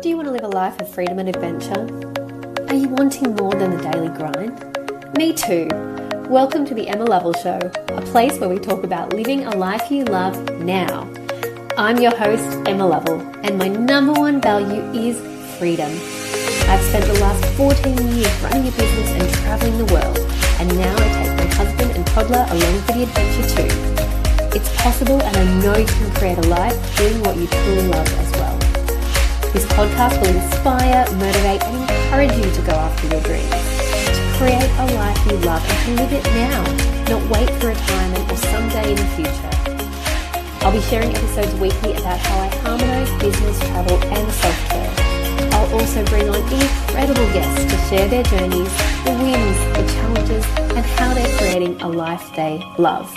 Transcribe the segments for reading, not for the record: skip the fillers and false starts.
Do you want to live a life of freedom and adventure? Are you wanting more than the daily grind? Me too. Welcome to the Emma Lovell Show, a place where we talk about living a life you love now. I'm your host, Emma Lovell, and my number one value is freedom. I've spent the last 14 years running a business and traveling the world, and now I take my husband and toddler along for the adventure too. It's possible, and I know you can create a life doing what you truly love as well. This podcast will inspire, motivate, and encourage you to go after your dreams, to create a life you love and to live it now, not wait for retirement or someday in the future. I'll be sharing episodes weekly about how I harmonise business, travel, and self-care. I'll also bring on incredible guests to share their journeys, the wins, the challenges, and how they're creating a life they love.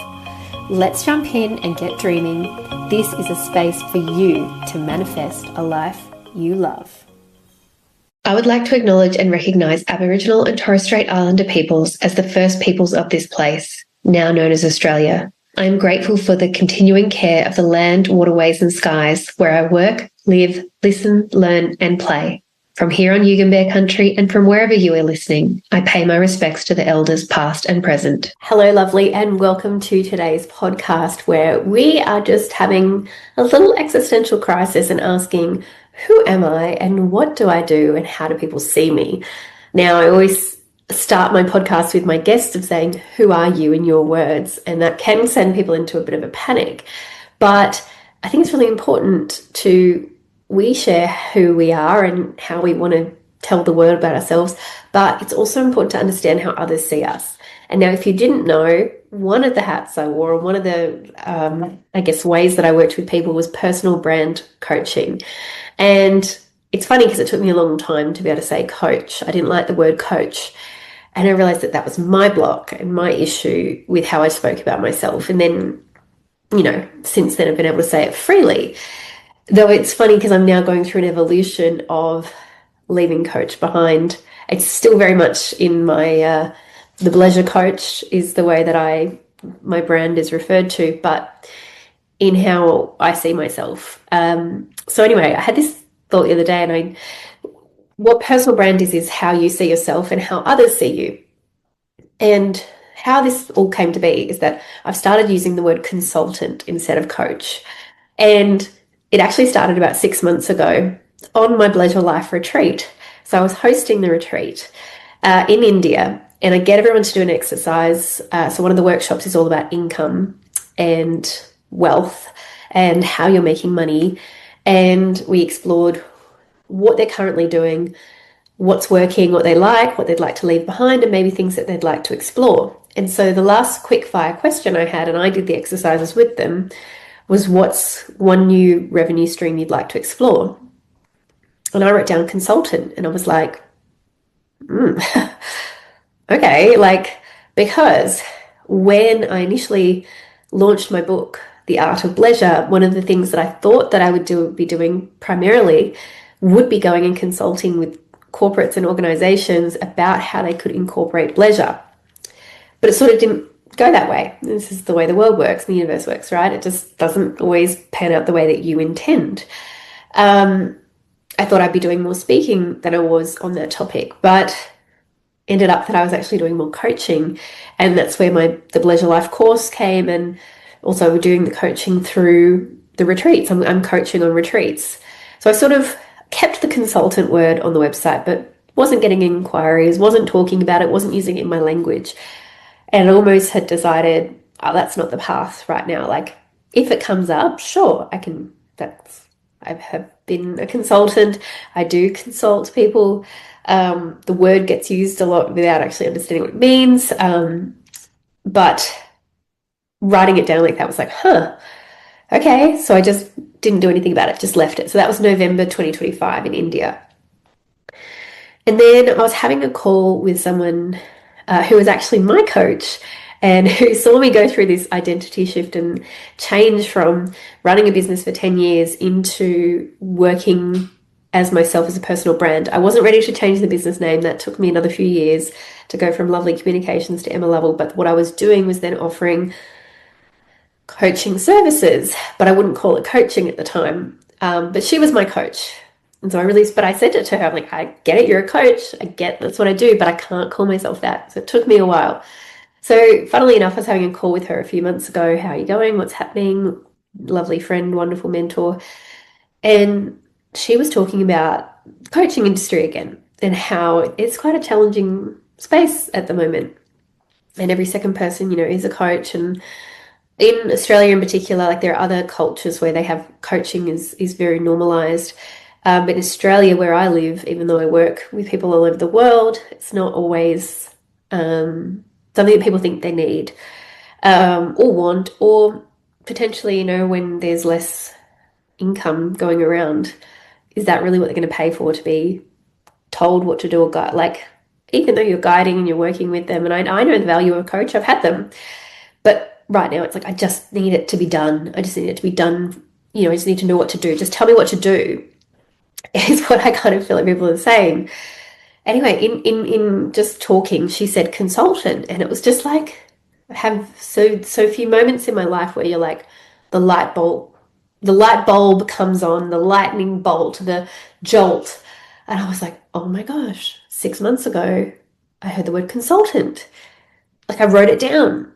Let's jump in and get dreaming. This is a space for you to manifest a life you love. I would like to acknowledge and recognise Aboriginal and Torres Strait Islander peoples as the first peoples of this place, now known as Australia. I am grateful for the continuing care of the land, waterways and skies where I work, live, listen, learn and play. From here on Yugambeh country and from wherever you are listening, I pay my respects to the elders past and present. Hello, lovely, and welcome to today's podcast where we are just having a little existential crisis and asking, who am I and what do I do and how do people see me? Now, I always start my podcast with my guests of saying, who are you in your words? And that can send people into a bit of a panic. But I think it's really important we share who we are and how we want to tell the world about ourselves, but it's also important to understand how others see us. And now, if you didn't know, one of the hats I wore, one of the, ways that I worked with people was personal brand coaching. And it's funny because it took me a long time to be able to say coach. I didn't like the word coach. And I realized that was my block and my issue with how I spoke about myself. And then, since then I've been able to say it freely. Though it's funny because I'm now going through an evolution of leaving coach behind. It's still very much in my, the Bleisure Coach is the way that my brand is referred to, but in how I see myself. So anyway, I had this thought the other day, and what personal brand is how you see yourself and how others see you. And how this all came to be is that I've started using the word consultant instead of coach. And it actually started about 6 months ago on my Bleisure Life retreat. So I was hosting the retreat in India, and I get everyone to do an exercise. So one of the workshops is all about income and wealth and how you're making money. And we explored what they're currently doing, what's working, what they like, what they'd like to leave behind, and maybe things that they'd like to explore. And so the last quick fire question I had, and I did the exercises with them, was what's one new revenue stream you'd like to explore? And I wrote down consultant, and I was like, okay, because when I initially launched my book, The Art of Bleisure, one of the things that I thought that I would be doing primarily would be going and consulting with corporates and organizations about how they could incorporate bleisure. But it sort of didn't go that way. This is the way the world works, the universe works, right? It just doesn't always pan out the way that you intend. I thought I'd be doing more speaking than I was on that topic, but ended up that I was actually doing more coaching, and that's where the Bleisure Life course came, and also doing the coaching through the retreats. I'm coaching on retreats. So I sort of kept the consultant word on the website, but wasn't getting inquiries, wasn't talking about it, wasn't using it in my language. And I almost had decided, that's not the path right now. If it comes up, sure, I have been a consultant. I do consult people. The word gets used a lot without actually understanding what it means. But writing it down like that was like, okay. So I just didn't do anything about it, just left it. So that was November 2025 in India. And then I was having a call with someone who was actually my coach and who saw me go through this identity shift and change from running a business for 10 years into working as myself as a personal brand. I wasn't ready to change the business name. That took me another few years to go from Lovelly Communications to Emma Lovell. But what I was doing was then offering coaching services, but I wouldn't call it coaching at the time. But she was my coach. And so but I said it to her, I'm like, I get it, you're a coach. I get that's what I do, but I can't call myself that. So it took me a while. So funnily enough, I was having a call with her a few months ago. How are you going? What's happening? Lovely friend, wonderful mentor. And she was talking about the coaching industry again and how it's quite a challenging space at the moment. And every second person, is a coach. And in Australia in particular, like there are other cultures where they have coaching is very normalized. But in Australia, where I live, even though I work with people all over the world, it's not always something that people think they need or want, or potentially, when there's less income going around, is that really what they're going to pay for, to be told what to do or guide? Like, even though you're guiding and you're working with them, and I know the value of a coach, I've had them, but right now it's like, I just need it to be done. I just need it to be done. I just need to know what to do. Just tell me what to do is what I kind of feel like people are saying. Anyway, in just talking, she said consultant, and it was just like, I have so few moments in my life where you're like, the light bulb, the light bulb comes on, the lightning bolt, the jolt, and I was like, oh my gosh, 6 months ago, I heard the word consultant. Like, I wrote it down.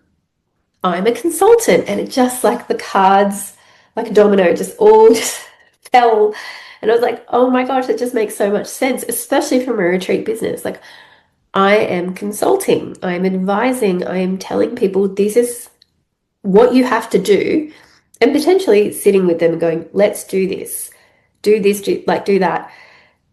I'm a consultant, and it just, like, the cards, like a domino, just all just fell. And I was like, oh my gosh, it just makes so much sense, especially from a retreat business. Like, I am consulting, I'm advising, I am telling people this is what you have to do, and potentially sitting with them and going, let's do this, do that.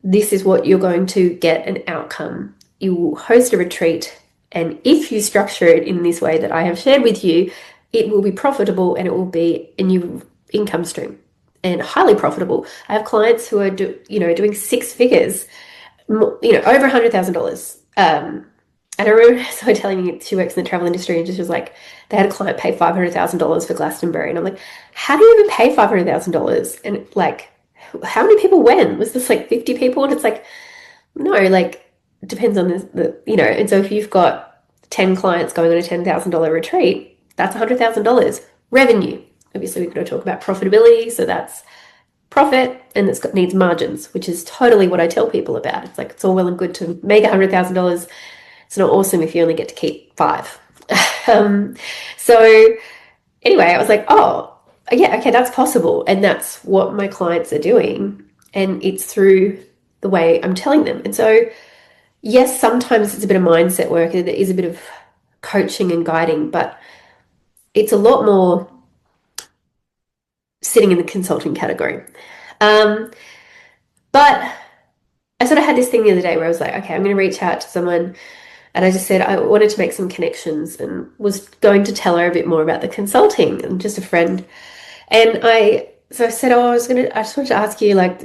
This is what you're going to get an outcome. You will host a retreat, and if you structure it in this way that I have shared with you, it will be profitable and it will be a new income stream and highly profitable. I have clients who are doing six figures, over $100,000. And I remember someone telling me she works in the travel industry, and just was like, they had a client pay $500,000 for Glastonbury, and I'm like, how do you even pay $500,000? And like, how many people went? Was this like 50 people? And it's like, no, like, it depends on and so if you've got 10 clients going on a $10,000 retreat, that's $100,000 revenue. Obviously, we're going to talk about profitability, so that's profit, and needs margins, which is totally what I tell people about. It's like, it's all well and good to make $100,000. It's not awesome if you only get to keep five. So anyway, I was like, oh, yeah, okay, that's possible. And that's what my clients are doing. And it's through the way I'm telling them. And so, yes, sometimes it's a bit of mindset work. There is a bit of coaching and guiding, but it's a lot more sitting in the consulting category. But I sort of had this thing the other day where I was like, okay, I'm going to reach out to someone. And I just said I wanted to make some connections, and was going to tell her a bit more about the consulting, and just a friend. And I said, oh, I just wanted to ask you, like,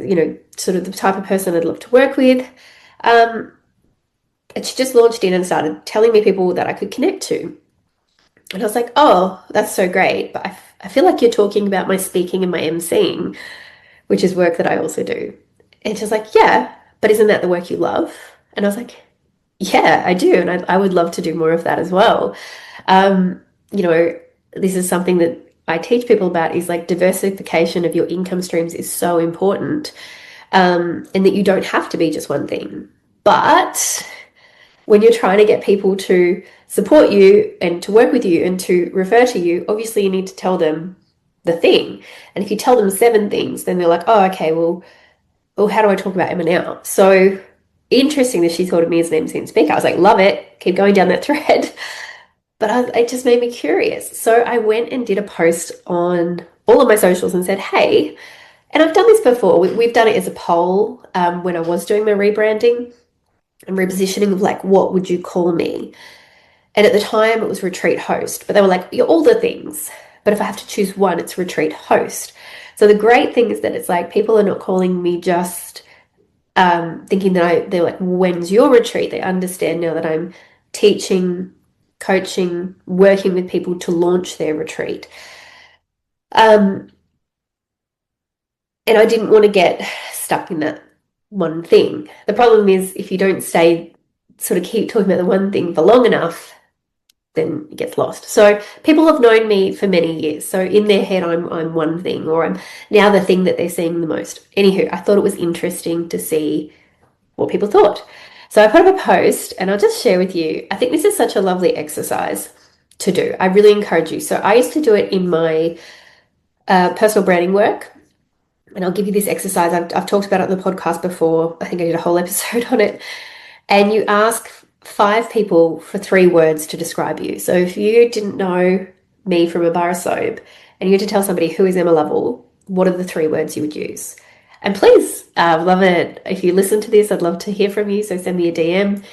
sort of the type of person I'd love to work with. And she just launched in and started telling me people that I could connect to. And I was like, oh, that's so great. But I feel like you're talking about my speaking and my emceeing, which is work that I also do. And she was like, yeah, but isn't that the work you love? And I was like, yeah, I do. And I would love to do more of that as well. This is something that I teach people about, is like, diversification of your income streams is so important. And that you don't have to be just one thing. But when you're trying to get people to support you and to work with you and to refer to you, obviously you need to tell them the thing. And if you tell them 7 things, then they're like, oh, okay, well, how do I talk about Emma now? So interesting that she thought of me as an MC and speaker. I was like, love it. Keep going down that thread. But it just made me curious. So I went and did a post on all of my socials and said, hey, and I've done this before. We've done it as a poll when I was doing my rebranding and repositioning of, like, what would you call me? And at the time it was retreat host, but they were like, you're all the things. But if I have to choose one, it's retreat host. So the great thing is that it's like, people are not calling me just thinking that they're like, when's your retreat? They understand now that I'm teaching, coaching, working with people to launch their retreat. And I didn't want to get stuck in that one thing. The problem is, if you don't sort of keep talking about the one thing for long enough, then it gets lost. So people have known me for many years. So in their head, I'm one thing, or I'm now the thing that they're seeing the most. Anywho, I thought it was interesting to see what people thought. So I put up a post, and I'll just share with you. I think this is such a lovely exercise to do. I really encourage you. So I used to do it in my personal branding work, and I'll give you this exercise. I've talked about it on the podcast before. I think I did a whole episode on it. And you ask 5 people for 3 words to describe you. So if you didn't know me from a bar of soap and you had to tell somebody who is Emma Lovell, what are the 3 words you would use? And please, love it. If you listen to this, I'd love to hear from you. So send me a DM.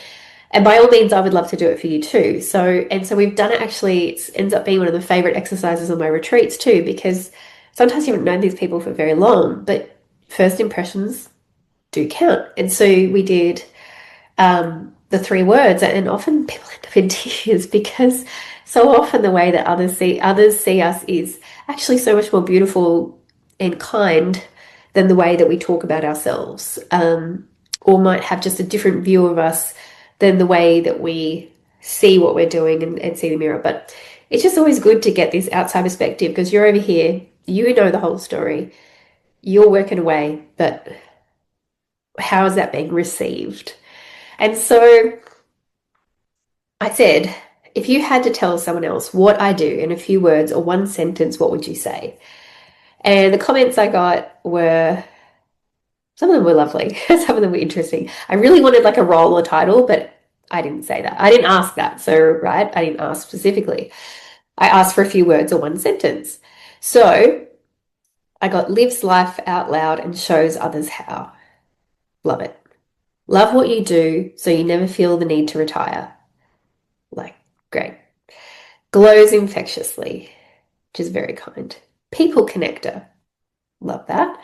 And by all means, I would love to do it for you too. So we've done it actually. It ends up being one of the favorite exercises on my retreats too, because sometimes you haven't known these people for very long, but first impressions do count. And so we did the 3 words, and often people end up in tears because so often the way that others see us is actually so much more beautiful and kind than the way that we talk about ourselves, or might have just a different view of us than the way that we see what we're doing and see the mirror. But it's just always good to get this outside perspective, because you're over here, you know the whole story, you're working away, but how is that being received? And so I said, if you had to tell someone else what I do in a few words or one sentence, what would you say? And the comments I got were, some of them were lovely, some of them were interesting. I really wanted like a role or title, but I didn't say that. I didn't ask that. So, right, I didn't ask specifically. I asked for a few words or one sentence. So I got lives life out loud and shows others how. Love it. Love what you do so you never feel the need to retire. Like, great. Glows infectiously, which is very kind. People connector. Love that.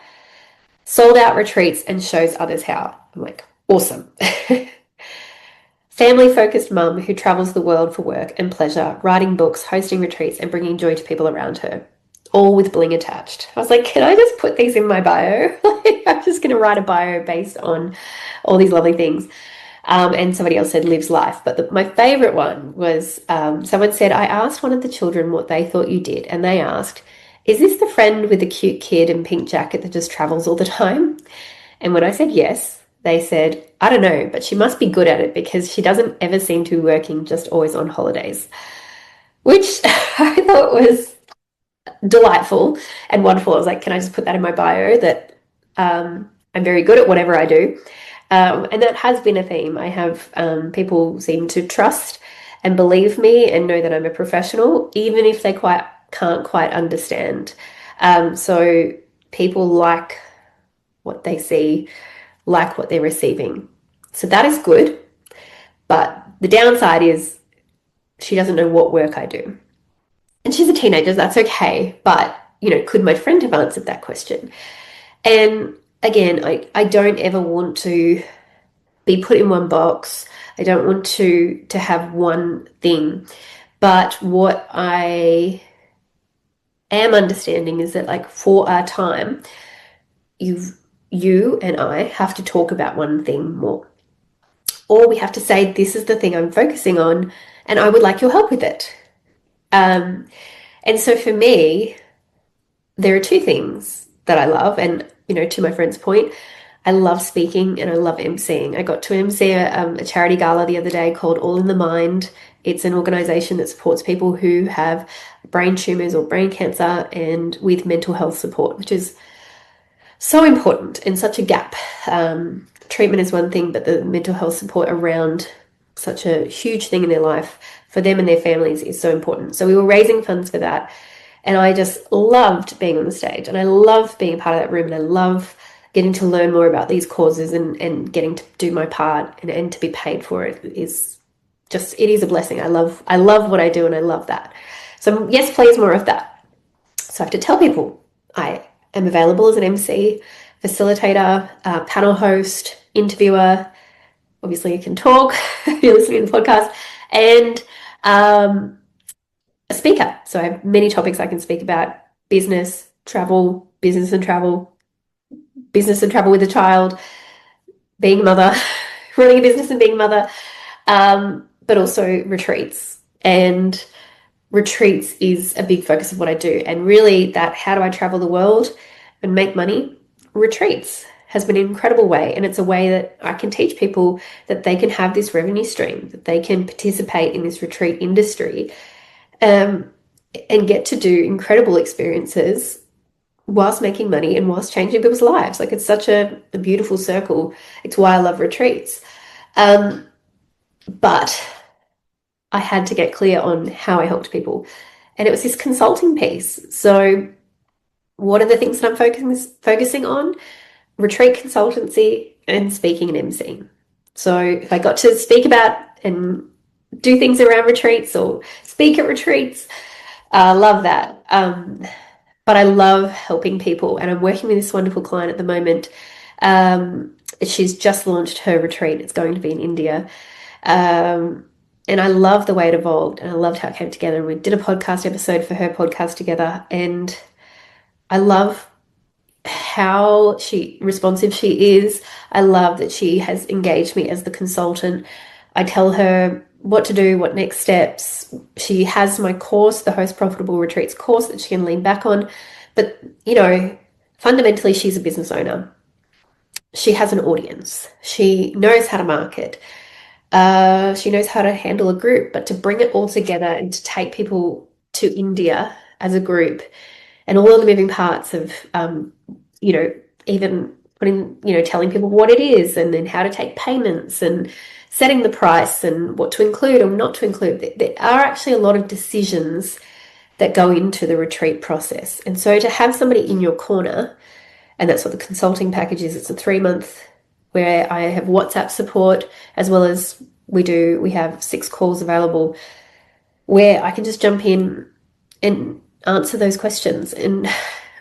Sold out retreats and shows others how. I'm like, awesome. Family-focused mum who travels the world for work and pleasure, writing books, hosting retreats, and bringing joy to people around her, all with bling attached. I was like, can I just put these in my bio? I'm just going to write a bio based on all these lovely things. And somebody else said lives life. But my favorite one was someone said, I asked one of the children what they thought you did. And they asked, is this the friend with the cute kid and pink jacket that just travels all the time? And when I said yes, they said, I don't know, but she must be good at it because she doesn't ever seem to be working, just always on holidays, which I thought was delightful and wonderful. I was like, can I just put that in my bio that I'm very good at whatever I do? And that has been a theme. I have people seem to trust and believe me and know that I'm a professional, even if they can't quite understand. So people like what they see, like what they're receiving. So that is good. But the downside is she doesn't know what work I do. And she's a teenager, that's okay. But, could my friend have answered that question? And again, I don't ever want to be put in one box. I don't want to have one thing. But what I am understanding is that, like, for our time, you and I have to talk about one thing more. Or we have to say, this is the thing I'm focusing on, and I would like your help with it. And so for me, there are 2 things that I love. And, to my friend's point, I love speaking and I love emceeing. I got to MC a charity gala the other day called All in the Mind. It's an organization that supports people who have brain tumors or brain cancer and with mental health support, which is so important and such a gap. Treatment is one thing, but the mental health support around such a huge thing in their life for them and their families is so important. So we were raising funds for that. And I just loved being on the stage, and I love being a part of that room, and I love getting to learn more about these causes and getting to do my part and to be paid for it is just, it is a blessing. I love what I do, and I love that. So yes, please, more of that. So I have to tell people I am available as an MC, facilitator, panel host, interviewer. Obviously you can talk if you're listening to the podcast, and a speaker. So I have many topics I can speak about: business, travel, business and travel with a child, being a mother, running a business and being a mother, but also retreats And retreats is a big focus of what I do. And really, that how do I travel the world and make money? Retreats has been an incredible way. And it's a way that I can teach people that they can have this revenue stream, that they can participate in this retreat industry, um, and get to do incredible experiences whilst making money and whilst changing people's lives. Like, it's such a beautiful circle. It's why I love retreats. But I had to get clear on how I helped people. And it was this consulting piece. So what are the things that I'm focusing on? Retreat consultancy and speaking and emceeing. So if I got to speak about and do things around retreats or speak at retreats, I love that. But I love helping people, and I'm working with this wonderful client at the moment. She's just launched her retreat. It's going to be in India. And I love the way it evolved, and I loved how it came together. And we did a podcast episode for her podcast together, and I love how responsive she is. I love that she has engaged me as the consultant. I tell her what to do, what next steps. She has my course, the Host Profitable Retreats course, that she can lean back on. But, fundamentally, she's a business owner. She has an audience. She knows how to market. She knows how to handle a group, but to bring it all together and to take people to India as a group, and all of the moving parts of, even putting, telling people what it is, and then how to take payments and setting the price and what to include or not to include. There are actually a lot of decisions that go into the retreat process. And so to have somebody in your corner, and that's what the consulting package is. It's a 3-month where I have WhatsApp support, as well as we have 6 calls available where I can just jump in and answer those questions. And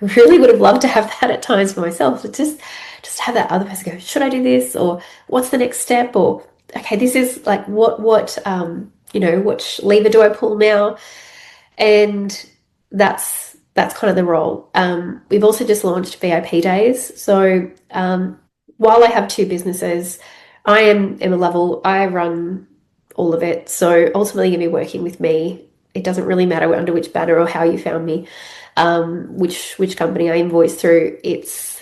really would have loved to have that at times for myself, to just have that other person go, should I do this? Or what's the next step? Or, okay, this is like, what lever do I pull now? And that's kind of the role. We've also just launched VIP days. So while I have 2 businesses, I am Emma Lovell. I run all of it. So ultimately, you'll be working with me. It doesn't really matter under which banner or how you found me, which company I invoice through. It's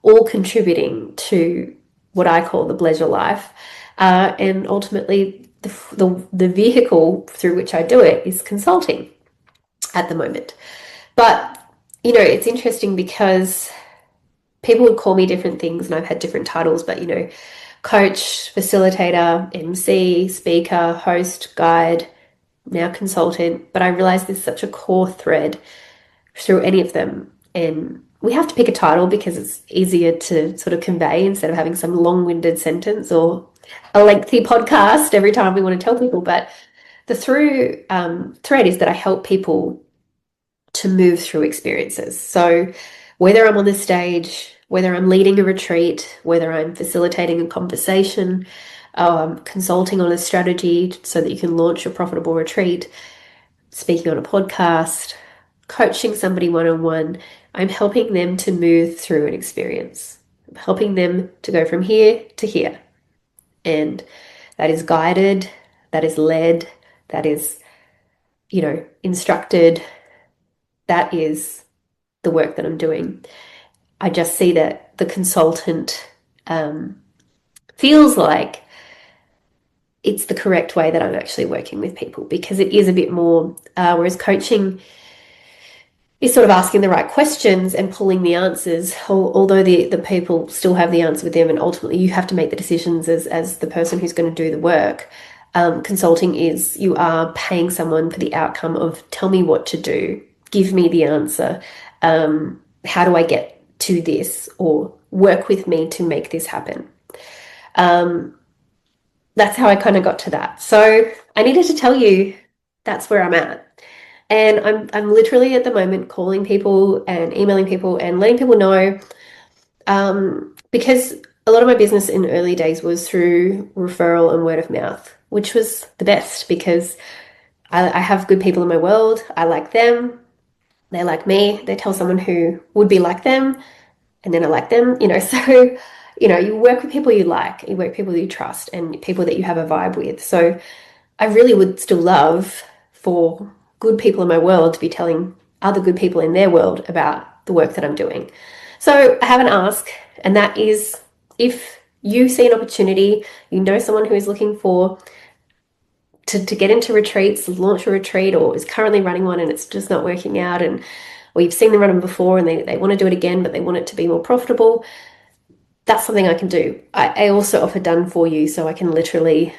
all contributing to what I call the Bleisure life, and ultimately the vehicle through which I do it is consulting at the moment. But it's interesting because people would call me different things, and I've had different titles, but coach, facilitator, MC, speaker, host, guide, now consultant. But I realize there's such a core thread through any of them, and we have to pick a title because it's easier to sort of convey instead of having some long-winded sentence or a lengthy podcast every time we want to tell people. But the thread is that I help people to move through experiences. So whether I'm on the stage, whether I'm leading a retreat, whether I'm facilitating a conversation, consulting on a strategy so that you can launch a profitable retreat, speaking on a podcast, coaching somebody one-on-one, I'm helping them to move through an experience. I'm helping them to go from here to here. And that is guided, that is led, that is, instructed. That is the work that I'm doing. I just see that the consultant feels like it's the correct way that I'm actually working with people, because it is a bit more, whereas coaching is sort of asking the right questions and pulling the answers, although the people still have the answer with them, and ultimately you have to make the decisions as the person who's going to do the work. Consulting is, you are paying someone for the outcome of, tell me what to do, give me the answer, how do I get to this, or work with me to make this happen. That's how I kind of got to that. So I needed to tell you that's where I'm at. And I'm literally at the moment calling people and emailing people and letting people know, because a lot of my business in early days was through referral and word of mouth, which was the best because I have good people in my world. I like them. They like me. They tell someone who would be like them, and then I like them, so, you work with people you like, you work with people you trust, and people that you have a vibe with. So I really would still love for good people in my world to be telling other good people in their world about the work that I'm doing. So I have an ask, and that is, if you see an opportunity, you know someone who is looking to get into retreats, launch a retreat, or is currently running one and it's just not working out, or you've seen them run them before and they want to do it again, but they want it to be more profitable, that's something I can do. I also offer done for you, so I can literally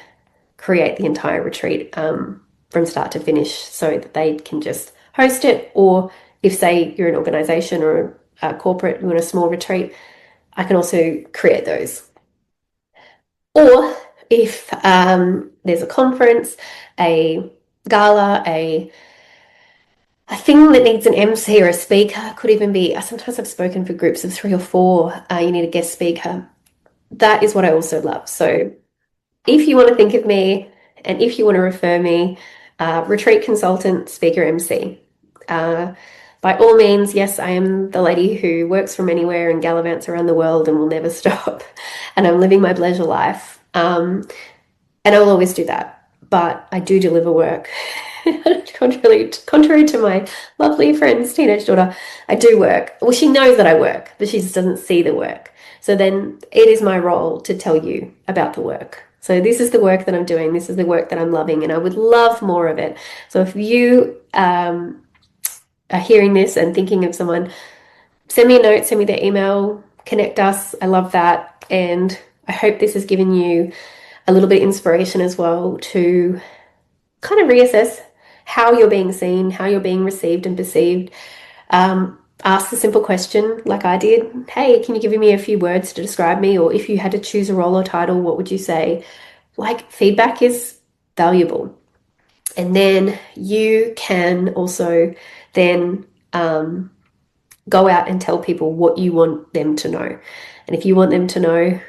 create the entire retreat from start to finish so that they can just host it. Or if, say, you're an organization or a corporate, you want a small retreat, I can also create those. Or if there's a conference, a gala, a thing that needs an MC or a speaker, could even be, sometimes I've spoken for groups of 3 or 4, you need a guest speaker. That is what I also love. So if you want to think of me and if you want to refer me, retreat consultant, speaker, MC, by all means, yes, I am the lady who works from anywhere and gallivants around the world and will never stop. And I'm living my Bleisure life. And I'll always do that. But I do deliver work. Contrary to my lovely friend's teenage daughter, I do work. Well, she knows that I work, but she just doesn't see the work. So then it is my role to tell you about the work. So this is the work that I'm doing. This is the work that I'm loving, and I would love more of it. So if you are hearing this and thinking of someone, send me a note, send me their email, connect us. I love that. And I hope this has given you a little bit of inspiration as well to kind of reassess how you're being seen, how you're being received and perceived. Ask the simple question like I did. Hey, can you give me a few words to describe me? Or if you had to choose a role or title, what would you say? Like, feedback is valuable. And then you can also then go out and tell people what you want them to know. And if you want them to know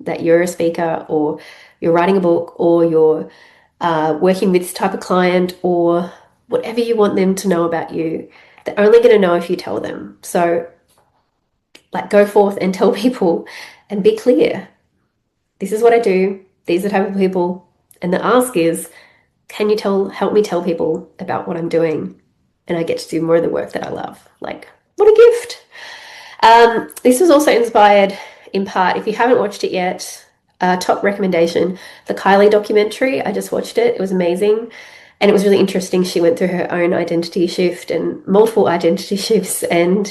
that you're a speaker, or you're writing a book, or you're working with this type of client, or whatever you want them to know about you, they're only going to know if you tell them. So, like, go forth and tell people and be clear. This is what I do. These are the type of people. And the ask is, can you help me tell people about what I'm doing? And I get to do more of the work that I love. Like, what a gift. This was also inspired in part, if you haven't watched it yet, top recommendation, the Kylie documentary. I just watched it. It was amazing. And it was really interesting. She went through her own identity shift and multiple identity shifts. And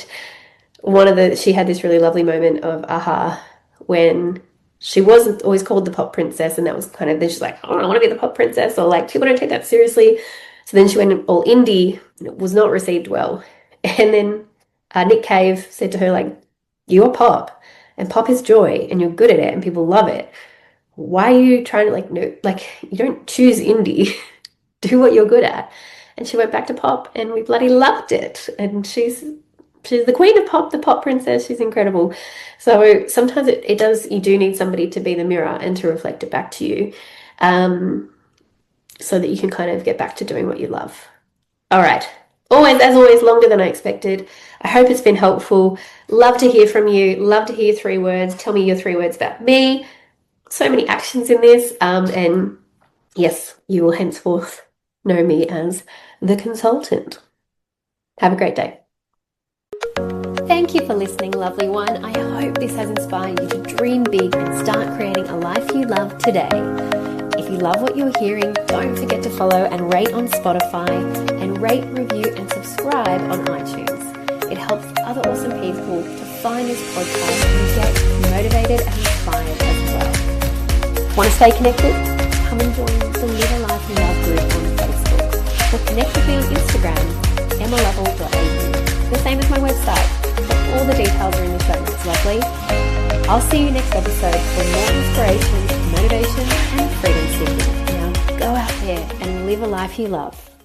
she had this really lovely moment of aha, when she wasn't always called the pop princess. And that was kind of, then she's like, oh, I want to be the pop princess. Or like, people don't take that seriously. So then she went all indie, and it was not received well. And then Nick Cave said to her, like, you are pop, and pop is joy, and you're good at it, and people love it. Why are you trying to, like, no, like, you don't choose indie. Do what you're good at. And she went back to pop, and we bloody loved it. And she's the queen of pop, the pop princess. She's incredible. So sometimes it does, you do need somebody to be the mirror and to reflect it back to you, so that you can kind of get back to doing what you love. All right. As always, longer than I expected. I hope it's been helpful. Love to hear from you. Love to hear 3 words. Tell me your 3 words about me. So many actions in this. And yes, you will henceforth know me as the consultant. Have a great day. Thank you for listening, lovely one. I hope this has inspired you to dream big and start creating a life you love today. If you love what you're hearing, don't forget to follow and rate on Spotify, and rate, review and subscribe on iTunes. It helps other awesome people to find this podcast and get motivated and inspired as well. Want to stay connected? Come and join the Live a Life You Love group on Facebook, or connect with me on Instagram, emmalovell.au. The same as my website, but all the details are in the show notes, lovely. I'll see you next episode for more inspiration, motivation and freedom seeking. Now go out there and live a life you love.